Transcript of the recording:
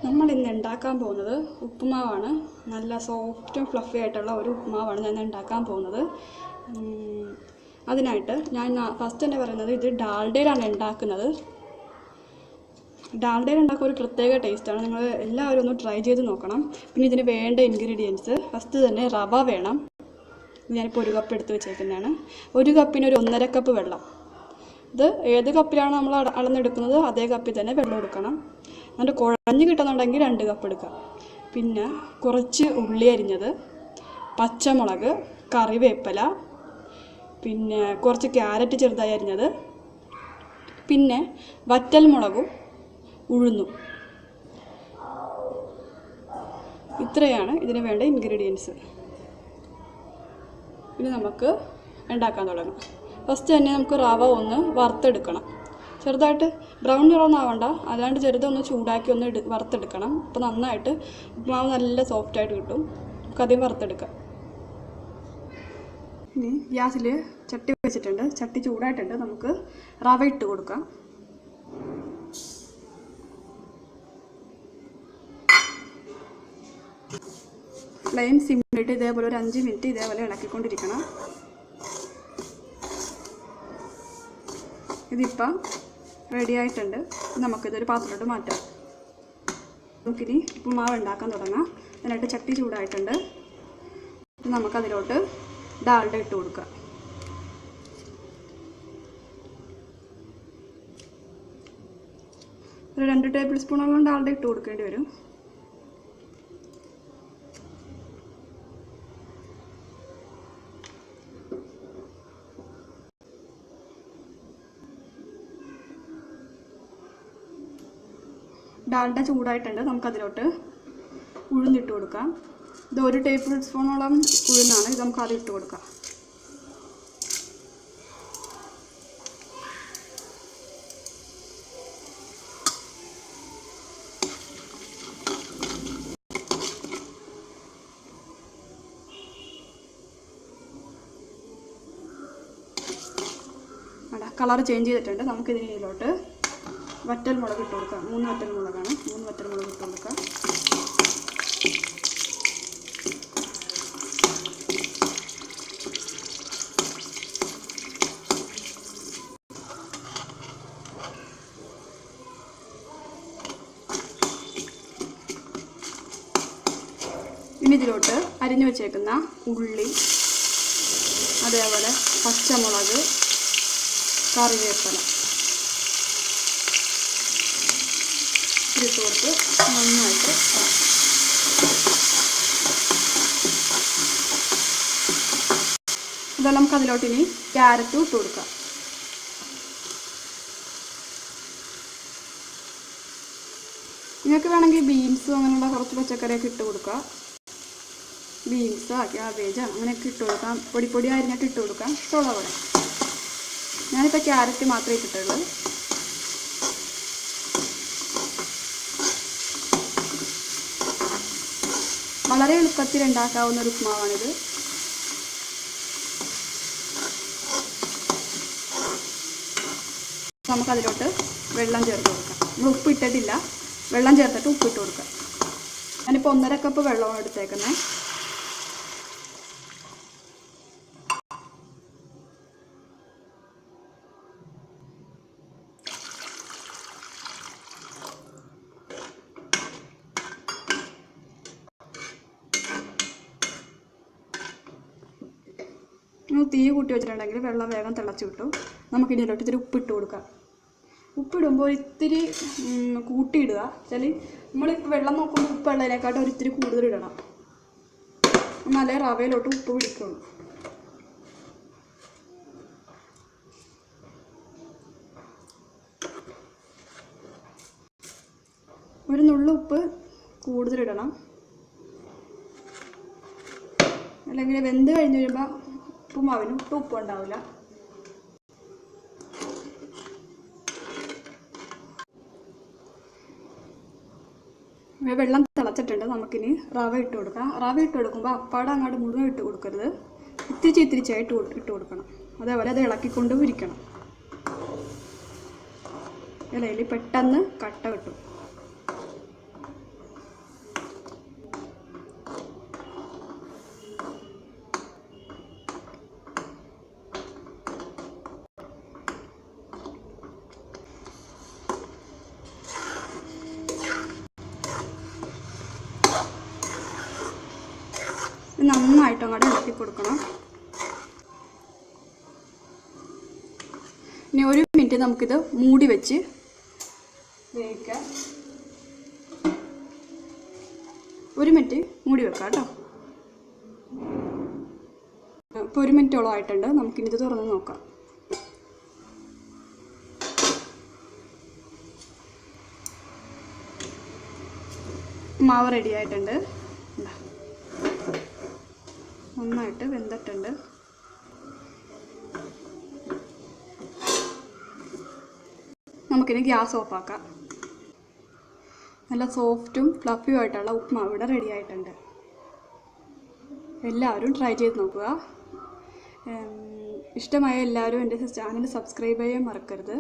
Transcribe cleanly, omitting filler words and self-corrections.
നമ്മൾ ഇന്ന് ഉണ്ടാക്കാൻ പോകുന്നത് ഉപ്പുമാവാണ്. നല്ല സോഫ്റ്റും ഫ്ലഫി ആയിട്ടുള്ള ഒരു ഉപ്പുമാവാണ് ഞാൻ ഉണ്ടാക്കാൻ പോകുന്നത്. അതിനായിട്ട് ഞാൻ ഫസ്റ്റ് തന്നെ പറയുന്നത്, ഇത് ഡാൽഡയിലാണ് ഉണ്ടാക്കുന്നത്. ഡാൽഡയിൽ ഉണ്ടാക്കുക ഒരു പ്രത്യേക ടേസ്റ്റാണ്. നിങ്ങൾ എല്ലാവരും ഒന്ന് ട്രൈ ചെയ്ത് നോക്കണം. പിന്നെ ഇതിന് വേണ്ട ഇൻഗ്രീഡിയൻസ്, ഫസ്റ്റ് തന്നെ റവ വേണം. ഞാനിപ്പോൾ 1 കപ്പ് എടുത്ത് വെച്ചേക്കുന്നതാണ്. 1 കപ്പിന് ഒരു 1.5 കപ്പ് വെള്ളം. ഇത് ഏത് കപ്പിലാണ് നമ്മൾ അളന്നെടുക്കുന്നത് അതേ കപ്പിൽ തന്നെ വെള്ളം എടുക്കണം. എന്നിട്ട് കുഴഞ്ഞ് കിട്ടുന്നുണ്ടെങ്കിൽ 2 കപ്പ് എടുക്കാം. പിന്നെ കുറച്ച് ഉള്ളി അരിഞ്ഞത്, പച്ചമുളക്, കറിവേപ്പില, പിന്നെ കുറച്ച് ക്യാരറ്റ് ചെറുതായി അരിഞ്ഞത്, പിന്നെ വറ്റൽ മുളകും ഉഴുന്നും. ഇത്രയാണ് ഇതിന് വേണ്ട ഇൻഗ്രീഡിയൻസ്. ഇനി നമുക്ക് ഉണ്ടാക്കാൻ തുടങ്ങാം. ഫസ്റ്റ് തന്നെ നമുക്ക് റവ ഒന്ന് വറുത്തെടുക്കണം. ചെറുതായിട്ട് ബ്രൗൺ നിറമൊന്നും ആവണ്ട, അല്ലാണ്ട് ചെറുതൊന്ന് ചൂടാക്കി ഒന്ന് വറുത്തെടുക്കണം. അപ്പോൾ നന്നായിട്ട് ഉപ്പുമാവ് നല്ല സോഫ്റ്റായിട്ട് കിട്ടും. നമുക്കധികം വറുത്തെടുക്കാം. ഇനി ഗ്യാസിൽ ചട്ടി വെച്ചിട്ടുണ്ട്. ചട്ടി ചൂടായിട്ടുണ്ട്. നമുക്ക് റവ ഇട്ട് കൊടുക്കാം. ഫ്ലെയിം സിമ്മിലിട്ട് ഇതേപോലെ ഒരു 5 മിനിറ്റ് ഇതേപോലെ ഇളക്കിക്കൊണ്ടിരിക്കണം. ഇതിപ്പം റെഡി ആയിട്ടുണ്ട്. നമുക്കിതൊരു പാത്രത്തോട്ട് മാറ്റാം. നമുക്കിനി ഉപ്പുമാവ് ഉണ്ടാക്കാൻ തുടങ്ങാം. അതിനായിട്ട് ചട്ടി ചൂടായിട്ടുണ്ട്. നമുക്കതിലോട്ട് ഡാൽഡ ഇട്ട് കൊടുക്കാം. ഒരു 2 ടേബിൾ സ്പൂണോളം ഡാൽഡ ഇട്ട് കൊടുക്കേണ്ടി വരും. ഡാൽഡ ചൂടായിട്ടുണ്ട്. നമുക്കതിലോട്ട് ഉഴുന്നിട്ട് കൊടുക്കാം. ഇത് 1 ടേബിൾ സ്പൂണോളം ഉഴുന്നാണ്. ഇത് നമുക്ക് ആദ്യം ഇട്ട് കൊടുക്കാം. കളർ ചേഞ്ച് ചെയ്തിട്ടുണ്ട്. നമുക്കിതിലോട്ട് വറ്റൽ മുളക് ഇട്ട് കൊടുക്കാം. 3 വറ്റൽ മുളകാണ്. 3 വറ്റൽ മുളക് ഇട്ട് കൊടുക്കാം. ഇനി ഇതിലോട്ട് അരിഞ്ഞു വെച്ചേക്കുന്ന ഉള്ളി, അതേപോലെ പച്ചമുളക്, കറിവേപ്പില ഇട്ട് കൊടുത്ത് നന്നായിട്ട് ഇതെല്ലാം നമുക്ക് അതിലോട്ട് ഇനി ക്യാരറ്റും ഇട്ട് കൊടുക്കാം. നിങ്ങൾക്ക് വേണമെങ്കിൽ ബീൻസും അങ്ങനെയുള്ള കുറച്ച് പച്ചക്കറിയൊക്കെ ഇട്ട് കൊടുക്കാം. ബീൻസോ ക്യാബേജോ അങ്ങനെയൊക്കെ ഇട്ട് കൊടുക്കാം. പൊടി അരിഞ്ഞിട്ട് ഇട്ട് കൊടുക്കാം. ഇഷ്ടമുള്ള പോലെ. ഞാനിപ്പോൾ ക്യാരറ്റ് മാത്രമേ ഇട്ടിട്ടുള്ളൂ. വളരെ എളുപ്പത്തിൽ ഉണ്ടാക്കാവുന്ന ഒരു ഉപ്പുമാവാണിത്. നമുക്കതിലോട്ട് വെള്ളം ചേർത്ത് കൊടുക്കാം. നമ്മൾ ഉപ്പ് ഇട്ടിട്ടില്ല, വെള്ളം ചേർത്തിട്ട് ഉപ്പിട്ട് കൊടുക്കാം. ഞാനിപ്പോൾ 1.5 കപ്പ് വെള്ളമാണ് എടുത്തേക്കുന്നത്. തീ കൂട്ടി വെച്ചിട്ടുണ്ടെങ്കിൽ വെള്ളം വേഗം തിളച്ച് കിട്ടും. നമുക്കിനി ഇതിലോട്ട് ഇത്തിരി ഉപ്പിട്ട് കൊടുക്കാം. ഉപ്പിടുമ്പോൾ ഇത്തിരി കൂട്ടിയിടുക. വെച്ചാൽ നമ്മളിപ്പോൾ വെള്ളം നോക്കുമ്പോൾ ഉപ്പ് ഉള്ളതിനെക്കാട്ടും ഒരിത്തിരി കൂടുതൽ ഇടണം. എന്നാലേ റവയിലോട്ട് ഉപ്പ് പിടിക്കുള്ളൂ. ഒരു നുള്ളു ഉപ്പ് കൂടുതലിടണം. അല്ലെങ്കിൽ വെന്ത് കഴിഞ്ഞ് വരുമ്പോൾ ഉപ്പുമാവിന് ഉപ്പ് ഉണ്ടാവില്ല. വെള്ളം തിളച്ചിട്ടുണ്ട്. നമുക്കിനി റവ ഇട്ട് കൊടുക്കാം. റവ ഇട്ട് കൊടുക്കുമ്പോൾ അപ്പാടെ അങ്ങോട്ട് മുഴുവൻ ഇട്ട് കൊടുക്കരുത്. ഇത്തിരിച്ചായിട്ട് ഇട്ട് കൊടുക്കണം. അതേപോലെ അത് ഇളക്കിക്കൊണ്ട് ഇരിക്കണം. ഇലയിൽ പെട്ടെന്ന് കട്ട കിട്ടും. നന്നായിട്ട് അങ്ങോട്ട് ഇളക്കി കൊടുക്കണം. ഇനി 1 മിനിറ്റ് നമുക്കിത് മൂടി വെച്ച് വേവിക്കാം. 1 മിനിറ്റ് മൂടി വെക്കാം കേട്ടോ. ഇപ്പോൾ 1 മിനിറ്റോളം ആയിട്ടുണ്ട്. നമുക്കിനി ഇത് തുറന്ന് നോക്കാം. മാവ് റെഡി ആയിട്ടുണ്ട്. നന്നായിട്ട് വെന്തിട്ടുണ്ട്. നമുക്കിനി ഗ്യാസ് ഓഫാക്കാം. നല്ല സോഫ്റ്റും ഫ്ലഫിയും ആയിട്ടുള്ള ഉപ്മാവ് ഇവിടെ റെഡി ആയിട്ടുണ്ട്. എല്ലാവരും ട്രൈ ചെയ്ത് നോക്കുക. ഇഷ്ടമായ എല്ലാവരും എൻ്റെ ചാനൽ സബ്സ്ക്രൈബ് ചെയ്യാൻ മറക്കരുത്.